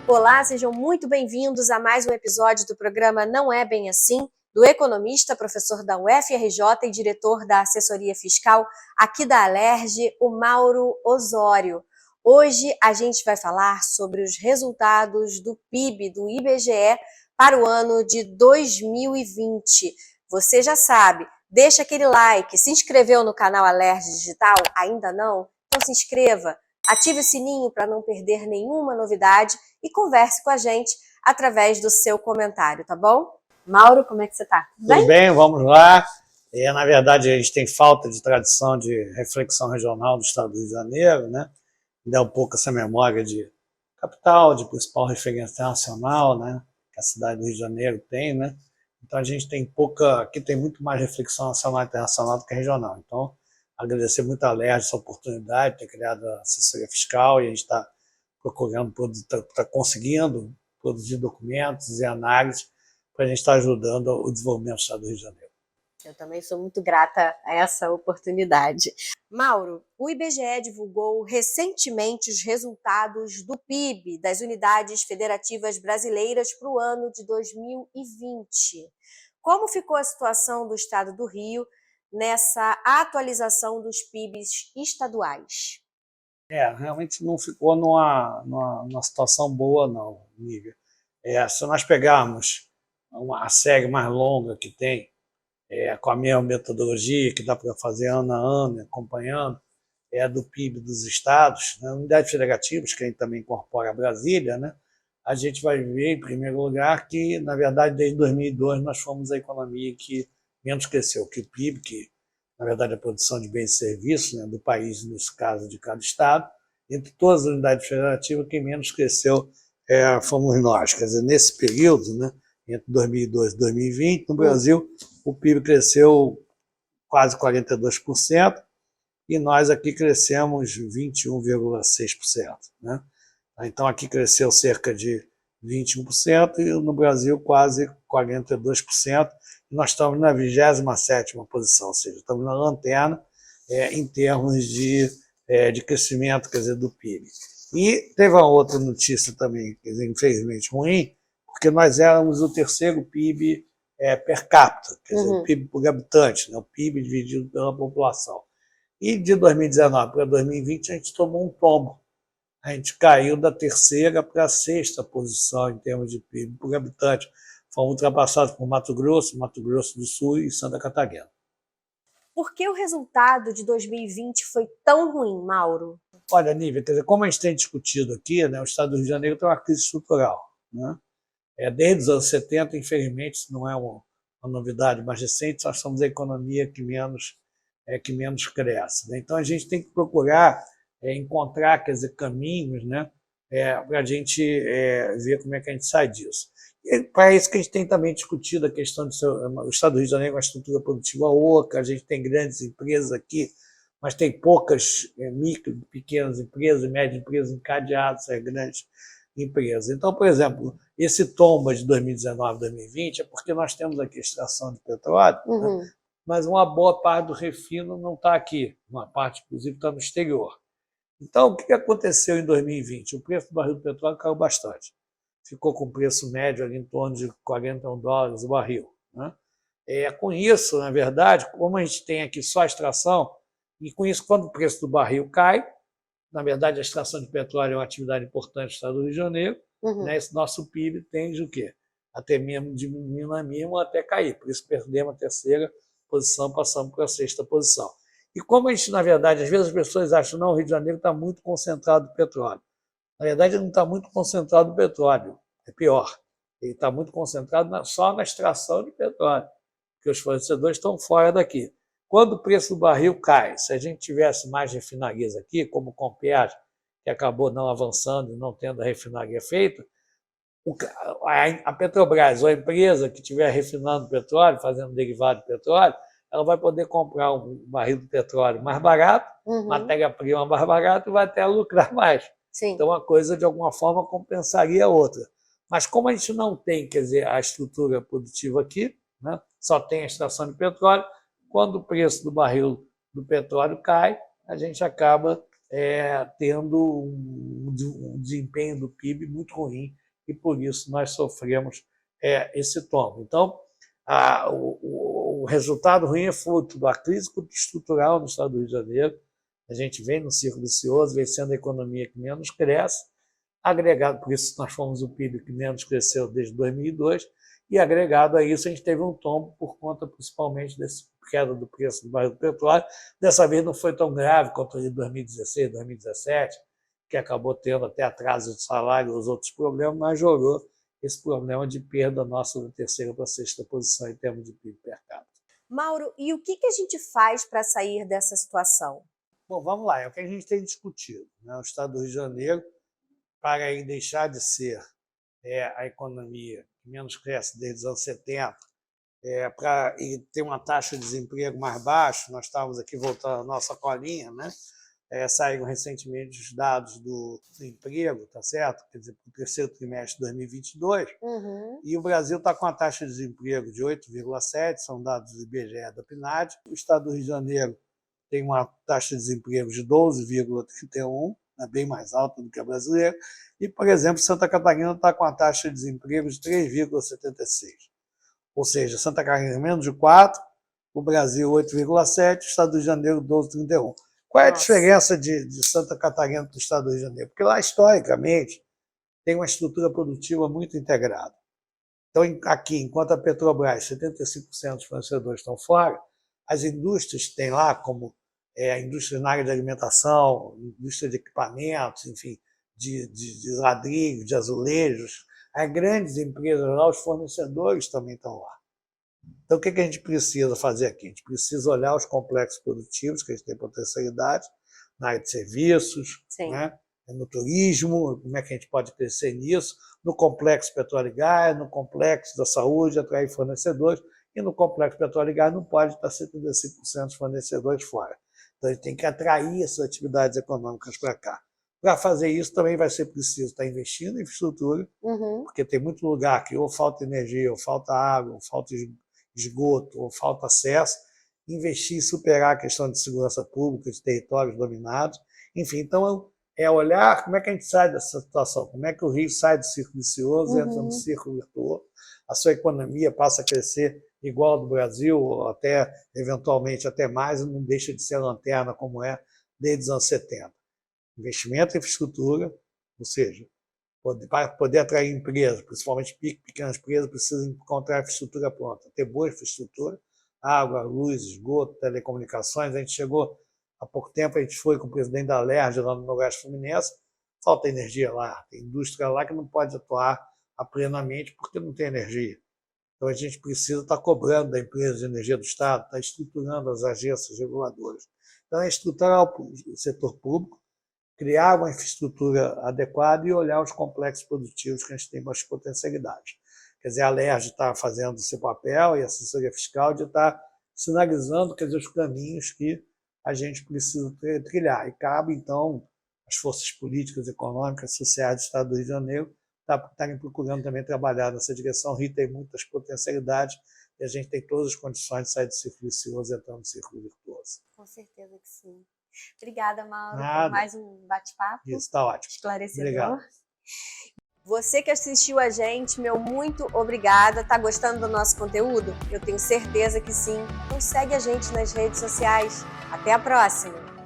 Olá, sejam muito bem-vindos a mais um episódio do programa Não é Bem Assim, do economista, professor da UFRJ e diretor da assessoria fiscal aqui da Alerj, o Mauro Osório. Hoje a gente vai falar sobre os resultados do PIB, do IBGE, para o ano de 2020. Você já sabe, deixa aquele like, se inscreveu no canal Alerj Digital? Ainda não? Então se inscreva. Ative o sininho para não perder nenhuma novidade e converse com a gente através do seu comentário, tá bom? Mauro, como é que você está? Tudo bem, vamos lá. Na verdade, a gente tem falta de tradição de reflexão regional do Estado do Rio de Janeiro, né? Ainda um pouco essa memória de capital, de principal referência internacional, né? Que a cidade do Rio de Janeiro tem, né? Então a gente tem pouca, aqui tem muito mais reflexão nacional e internacional do que regional. Então, agradecer muito a Alerj essa oportunidade de ter criado a assessoria fiscal, e a gente está procurando, está conseguindo produzir documentos e análises para a gente estar ajudando o desenvolvimento do Estado do Rio de Janeiro. Eu também sou muito grata a essa oportunidade. Mauro, o IBGE divulgou recentemente os resultados do PIB das unidades federativas brasileiras para o ano de 2020. Como ficou a situação do Estado do Rio nessa atualização dos PIBs estaduais? Realmente não ficou numa situação boa, não, Nívia. Se nós pegarmos a série mais longa que tem, com a mesma metodologia, que dá para fazer ano a ano, acompanhando, do PIB dos estados, né, unidades federativas, que a gente também incorpora a Brasília, né, a gente vai ver, em primeiro lugar, que, na verdade, desde 2002, nós fomos a economia que menos cresceu, que o PIB, que, na verdade, a produção de bens e serviços, né, do país, nos casos de cada estado, entre todas as unidades federativas, quem menos cresceu fomos nós. Quer dizer, nesse período, né, entre 2002 e 2020, no Brasil, o PIB cresceu quase 42%, e nós aqui crescemos 21,6%. Né? Então, aqui cresceu cerca de 21%, e no Brasil quase 42%, e nós estamos na 27ª posição, ou seja, estamos na lanterna em termos de crescimento, quer dizer, do PIB. E teve uma outra notícia também, quer dizer, infelizmente ruim, porque nós éramos o terceiro PIB per capita, quer dizer, o PIB por habitante, né? O PIB dividido pela população. E de 2019 para 2020 a gente tomou um tombo. A gente caiu da terceira para a sexta posição em termos de PIB por habitante. Fomos ultrapassados por Mato Grosso do Sul e Santa Catarina. Por que o resultado de 2020 foi tão ruim, Mauro? Olha, Nívia, quer dizer, como a gente tem discutido aqui, né, o Estado do Rio de Janeiro tem uma crise estrutural. Né? Desde os anos 70, infelizmente, isso não é uma novidade mais recente, nós somos a economia que menos cresce. Né? Então, a gente tem que procurar encontrar, quer dizer, caminhos, né, para a gente ver como é que a gente sai disso. E para isso que a gente tem também discutido a questão o Estado do Rio de Janeiro é uma estrutura produtiva oca, a gente tem grandes empresas aqui, mas tem poucas micro, pequenas empresas e médias empresas encadeadas a grandes empresas. Então, por exemplo, esse tombo de 2019 2020 é porque nós temos aqui extração de petróleo, né? Mas uma boa parte do refino não está aqui, uma parte, inclusive, está no exterior. Então, o que aconteceu em 2020? O preço do barril do petróleo caiu bastante. Ficou com preço médio ali em torno de $41 o barril. Né? Com isso, na verdade, como a gente tem aqui só a extração, e com isso, quando o preço do barril cai, na verdade, a extração de petróleo é uma atividade importante do Estado do Rio de Janeiro, né? Esse nosso PIB tende o quê? Até mesmo diminuindo a mínima até cair. Por isso, perdemos a terceira posição, passamos para a sexta posição. E como a gente, na verdade, às vezes as pessoas acham que o Rio de Janeiro está muito concentrado no petróleo. Na verdade, ele não está muito concentrado no petróleo, é pior. Ele está muito concentrado só na extração de petróleo, porque os fornecedores estão fora daqui. Quando o preço do barril cai, se a gente tivesse mais refinarias aqui, como o Comperj, que acabou não avançando e não tendo a refinaria feita, a Petrobras, ou a empresa que estiver refinando petróleo, fazendo derivado de petróleo, ela vai poder comprar um barril de petróleo mais barato, matéria-prima mais barata, e vai até lucrar mais. Sim. Então, uma coisa, de alguma forma, compensaria a outra. Mas como a gente não tem, quer dizer, a estrutura produtiva aqui, né, só tem a extração de petróleo, quando o preço do barril do petróleo cai, a gente acaba tendo um um desempenho do PIB muito ruim e, por isso, nós sofremos esse tombo. Então, o resultado ruim é fruto da crise estrutural no estado do Rio de Janeiro. A gente vem num ciclo vicioso, vem sendo a economia que menos cresce, agregado, por isso nós fomos o PIB que menos cresceu desde 2002, e agregado a isso a gente teve um tombo por conta principalmente dessa queda do preço do barril do petróleo. Dessa vez não foi tão grave quanto em 2016, 2017, que acabou tendo até atraso de salário e os outros problemas, mas jogou esse problema de perda nossa da terceira para a sexta posição em termos de PIB per capita. Mauro, e o que a gente faz para sair dessa situação? Bom, vamos lá, é o que a gente tem discutido, né? O estado do Rio de Janeiro, para ele deixar de ser a economia que menos cresce desde os anos 70, para ele ter uma taxa de desemprego mais baixa, nós estávamos aqui voltando à nossa colinha, né? Saíram recentemente os dados do emprego, tá certo? Quer dizer, para o terceiro trimestre de 2022, e o Brasil está com a taxa de desemprego de 8,7%, são dados do IBGE da PNAD. O estado do Rio de Janeiro tem uma taxa de desemprego de 12,31%, bem mais alta do que a brasileira, e, por exemplo, Santa Catarina está com a taxa de desemprego de 3,76%. Ou seja, Santa Catarina menos de 4%, o Brasil 8,7%, o estado do Rio de Janeiro 12,31%. Qual é a diferença de Santa Catarina para o estado do Rio de Janeiro? Porque lá, historicamente, tem uma estrutura produtiva muito integrada. Então, aqui, enquanto a Petrobras, 75% dos fornecedores estão fora, as indústrias que tem lá, como a indústria na área de alimentação, indústria de equipamentos, enfim, de ladrilho, de azulejos, as grandes empresas lá, os fornecedores também estão lá. Então, o que a gente precisa fazer aqui? A gente precisa olhar os complexos produtivos, que a gente tem potencialidade, na área de serviços, né? No turismo, como é que a gente pode crescer nisso, no complexo petróleo e gás, no complexo da saúde, atrair fornecedores, e no complexo petróleo e gás não pode estar 75% dos fornecedores fora. Então, a gente tem que atrair essas atividades econômicas para cá. Para fazer isso, também vai ser preciso estar investindo em infraestrutura, porque tem muito lugar que ou falta energia, ou falta água, ou falta esgoto, ou falta acesso, investir e superar a questão de segurança pública, de territórios dominados. Enfim, então é olhar como é que a gente sai dessa situação, como é que o Rio sai do círculo vicioso, entra no círculo virtuoso, a sua economia passa a crescer igual ao do Brasil, ou até, eventualmente, até mais, e não deixa de ser lanterna como é desde os anos 70. Investimento em infraestrutura, ou seja, para poder atrair empresas, principalmente pequenas empresas, precisam encontrar infraestrutura pronta, ter boa infraestrutura, água, luz, esgoto, telecomunicações. A gente chegou, há pouco tempo, a gente foi com o presidente da Alerj lá no Noroeste Fluminense, falta energia lá, tem indústria lá que não pode atuar plenamente porque não tem energia. Então a gente precisa estar cobrando da empresa de energia do Estado, estar estruturando as agências reguladoras. Então é estruturar o setor público, criar uma infraestrutura adequada e olhar os complexos produtivos que a gente tem mais potencialidade. Quer dizer, a Alerj está fazendo o seu papel e a assessoria fiscal de estar sinalizando, quer dizer, os caminhos que a gente precisa trilhar. E cabe, então, as forças políticas, econômicas, sociais do Estado do Rio de Janeiro estarem procurando também trabalhar nessa direção. O Rio tem muitas potencialidades e a gente tem todas as condições de sair do círculo vicioso e entrar no círculo virtuoso. Com certeza que sim. Obrigada, Mauro, Nada. por mais um bate-papo. Isso, está ótimo. Esclarecedor. Obrigado. Você que assistiu a gente, meu muito obrigada. Tá gostando do nosso conteúdo? Eu tenho certeza que sim. Então segue a gente nas redes sociais. Até a próxima!